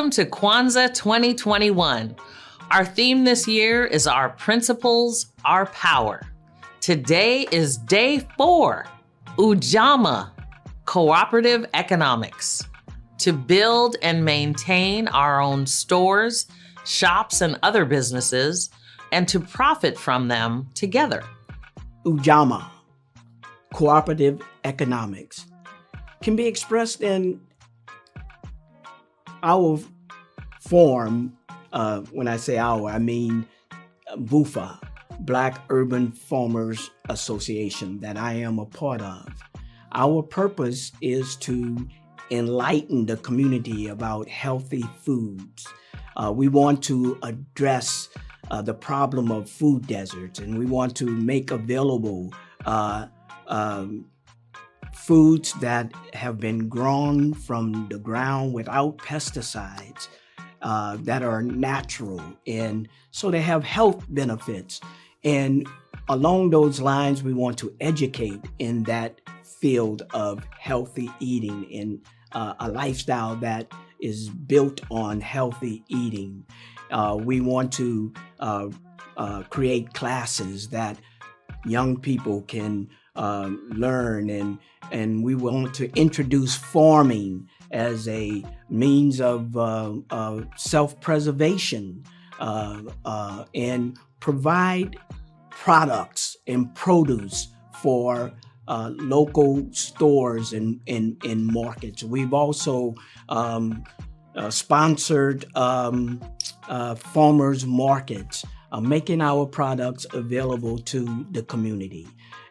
Welcome to Kwanzaa 2021. Our theme this year is Our Principles, Our Power. Today is day 4, Ujamaa, Cooperative Economics. To build and maintain our own stores, shops, and other businesses, and to profit from them together. Ujamaa, Cooperative Economics, can be expressed in our form. When I say our, I mean BUFA, Black Urban Farmers Association, that I am a part of. Our purpose is to enlighten the community about healthy foods. We want to address the problem of food deserts, and we want to make available foods that have been grown from the ground without pesticides, that are natural, and so they have health benefits. And along those lines, we want to educate in that field of healthy eating and a lifestyle that is built on healthy eating. We want to create classes that young people can learn, and we want to introduce farming as a means of self-preservation, and provide products and produce for local stores and markets. We've also sponsored farmers markets, making our products available to the community.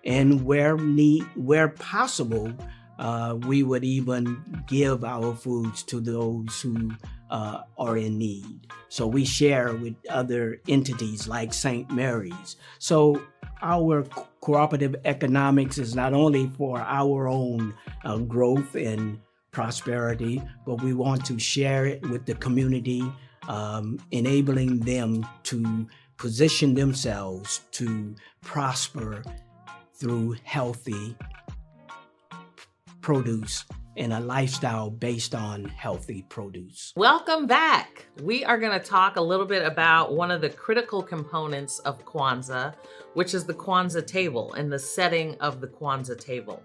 And where possible, we would even give our foods to those who are in need. So we share with other entities like St. Mary's. So our cooperative economics is not only for our own growth and prosperity, but we want to share it with the community, enabling them to position themselves to prosper through healthy produce and a lifestyle based on healthy produce. Welcome back. We are going to talk a little bit about one of the critical components of Kwanzaa, which is the Kwanzaa table and the setting of the Kwanzaa table.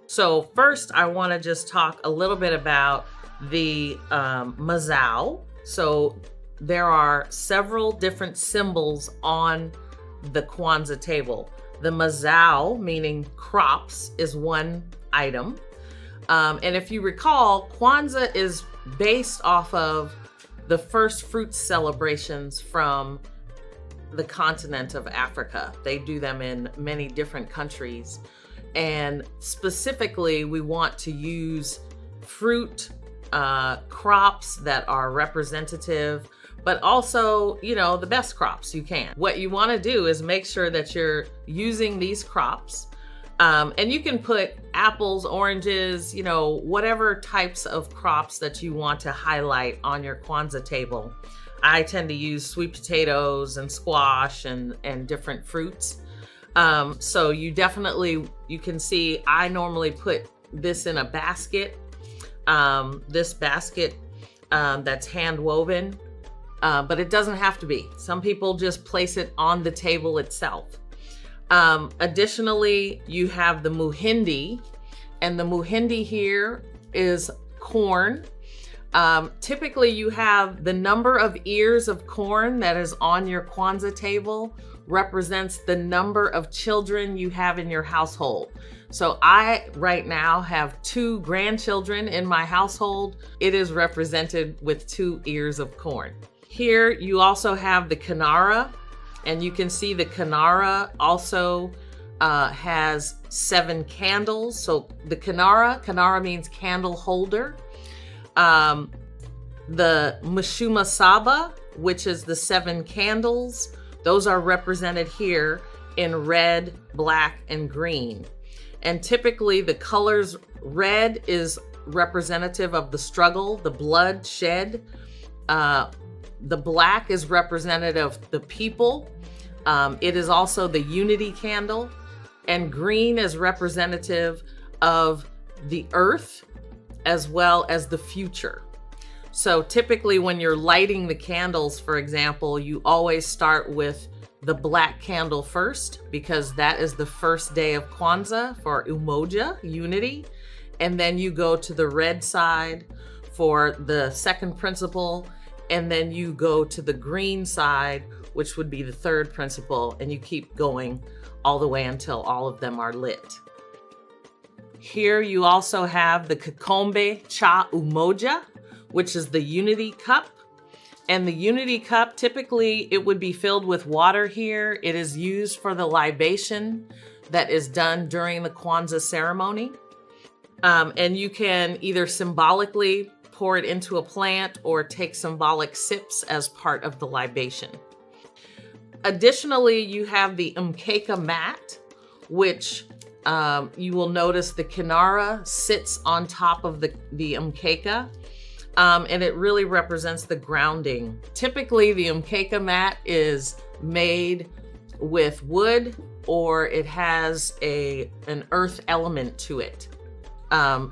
So first, I want to just talk a little bit about the mazao. So there are several different symbols on the Kwanzaa table. The mazao, meaning crops, is one item. And if you recall, Kwanzaa is based off of the first fruit celebrations from the continent of Africa. They do them in many different countries. And specifically, we want to use fruit crops that are representative, but also, the best crops you can. What you want to do is make sure that you're using these crops. And you can put apples, oranges, whatever types of crops that you want to highlight on your Kwanzaa table. I tend to use sweet potatoes and squash and different fruits. So you can see I normally put this in a basket. This basket that's hand woven, but it doesn't have to be. Some people just place it on the table itself. Additionally, you have the muhindi, and the muhindi here is corn. Typically, you have the number of ears of corn that is on your Kwanzaa table represents the number of children you have in your household. So I, right now, have 2 grandchildren in my household. It is represented with 2 ears of corn. Here, you also have the kinara. And you can see the kinara also has 7 candles. So the kinara means candle holder. The mashumasaba, which is the 7 candles, those are represented here in red, black, and green. And typically the colors, red is representative of the struggle, the blood shed. The black is representative of the people. It is also the unity candle. And green is representative of the earth as well as the future. So typically when you're lighting the candles, for example, you always start with the black candle first, because that is the first day of Kwanzaa for Umoja, unity. And then you go to the red side for the second principle. And then you go to the green side, which would be the third principle. And you keep going all the way until all of them are lit. Here you also have the Kikombe Cha Umoja, which is the unity cup. And the unity cup, typically it would be filled with water here. It is used for the libation that is done during the Kwanzaa ceremony. And you can either symbolically pour it into a plant or take symbolic sips as part of the libation. Additionally, you have the Umka Mat, which you will notice the kinara sits on top of the umkeka. And it really represents the grounding. Typically, the Umka Mat is made with wood, or it has an earth element to it.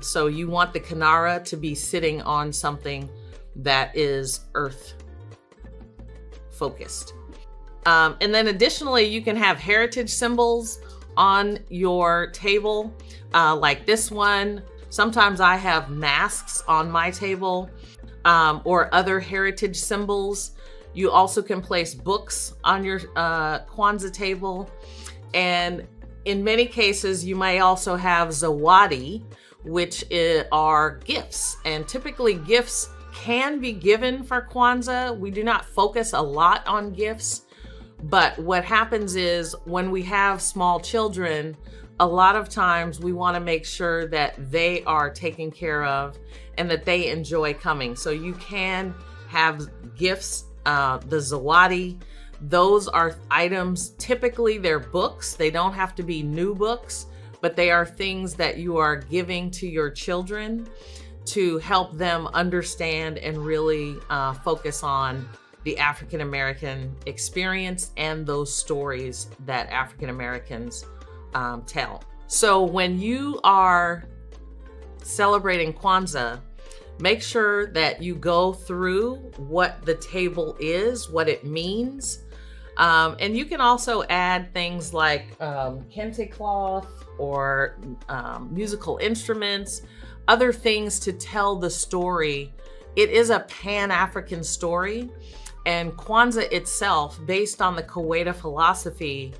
So you want the kinara to be sitting on something that is earth focused. And then additionally, you can have heritage symbols on your table, like this one. Sometimes I have masks on my table, or other heritage symbols. You also can place books on your Kwanzaa table. And in many cases, you may also have zawadi, which are gifts. And typically gifts can be given for Kwanzaa. We do not focus a lot on gifts. But what happens is when we have small children, a lot of times we want to make sure that they are taken care of and that they enjoy coming. So you can have gifts, the zawadi. Those are items, typically they're books. They don't have to be new books, but they are things that you are giving to your children to help them understand and really focus on the African American experience and those stories that African Americans tell. So when you are celebrating Kwanzaa, make sure that you go through what the table is, what it means. And you can also add things like kente cloth or musical instruments, other things to tell the story. It is a Pan-African story, and Kwanzaa itself, based on the Kuwaiti philosophy,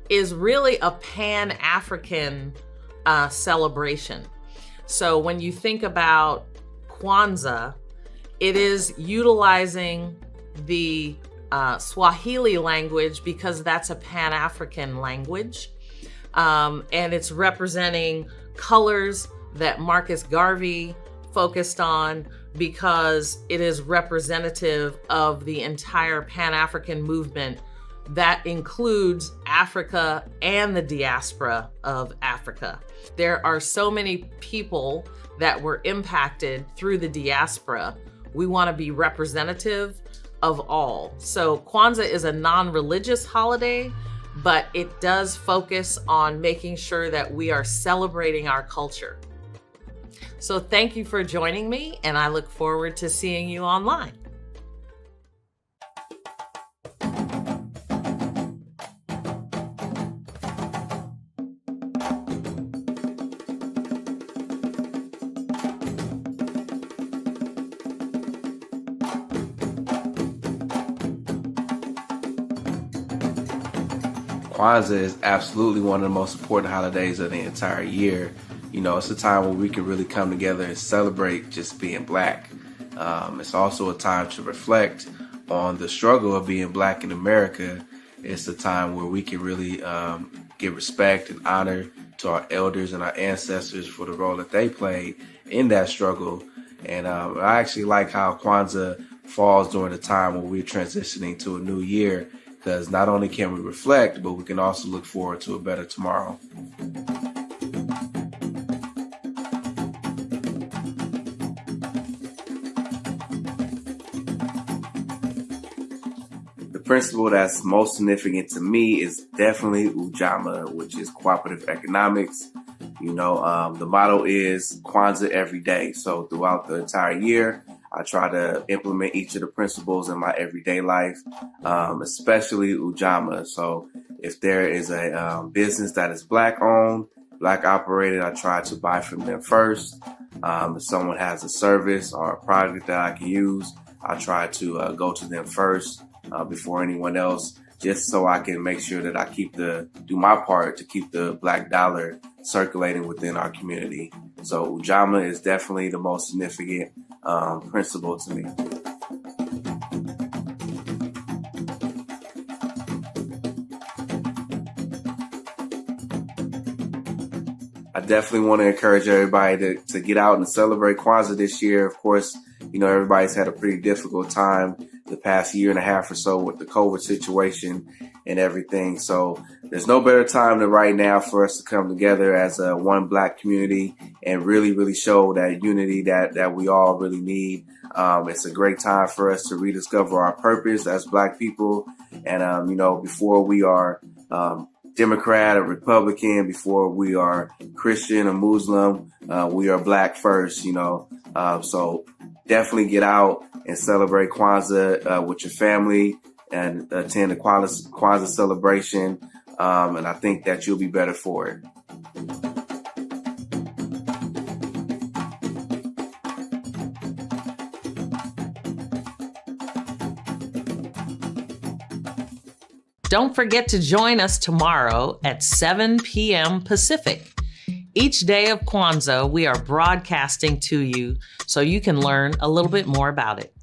is really a Pan-African celebration. So when you think about Kwanzaa, it is utilizing the Swahili language because that's a Pan-African language. And it's representing colors that Marcus Garvey focused on because it is representative of the entire Pan-African movement that includes Africa and the diaspora of Africa. There are so many people that were impacted through the diaspora. We want to be representative of all. So Kwanzaa is a non-religious holiday, but it does focus on making sure that we are celebrating our culture. So thank you for joining me, and I look forward to seeing you online. Kwanzaa is absolutely one of the most important holidays of the entire year. You know, it's a time where we can really come together and celebrate just being Black. It's also a time to reflect on the struggle of being Black in America. It's a time where we can really give respect and honor to our elders and our ancestors for the role that they played in that struggle. And I actually like how Kwanzaa falls during the time when we're transitioning to a new year, because not only can we reflect, but we can also look forward to a better tomorrow. The principle that's most significant to me is definitely Ujamaa, which is cooperative economics. You know, the motto is Kwanzaa every day. So throughout the entire year, I try to implement each of the principles in my everyday life, especially Ujamaa. So if there is a business that is Black owned, Black operated, I try to buy from them first. If someone has a service or a product that I can use, I try to go to them first before anyone else, just so I can make sure that I do my part to keep the Black dollar circulating within our community. So Ujamaa is definitely the most significant principle to me. I definitely want to encourage everybody to get out and celebrate Kwanzaa this year. Of course, everybody's had a pretty difficult time the past year and a half or so with the COVID situation and everything. So there's no better time than right now for us to come together as a one Black community and really, really show that unity that we all really need. It's a great time for us to rediscover our purpose as Black people. And, before we are Democrat or Republican, before we are Christian or Muslim, we are Black first, so definitely get out and celebrate Kwanzaa with your family and attend the Kwanzaa celebration. And I think that you'll be better for it. Don't forget to join us tomorrow at 7 p.m. Pacific. Each day of Kwanzaa, we are broadcasting to you so you can learn a little bit more about it.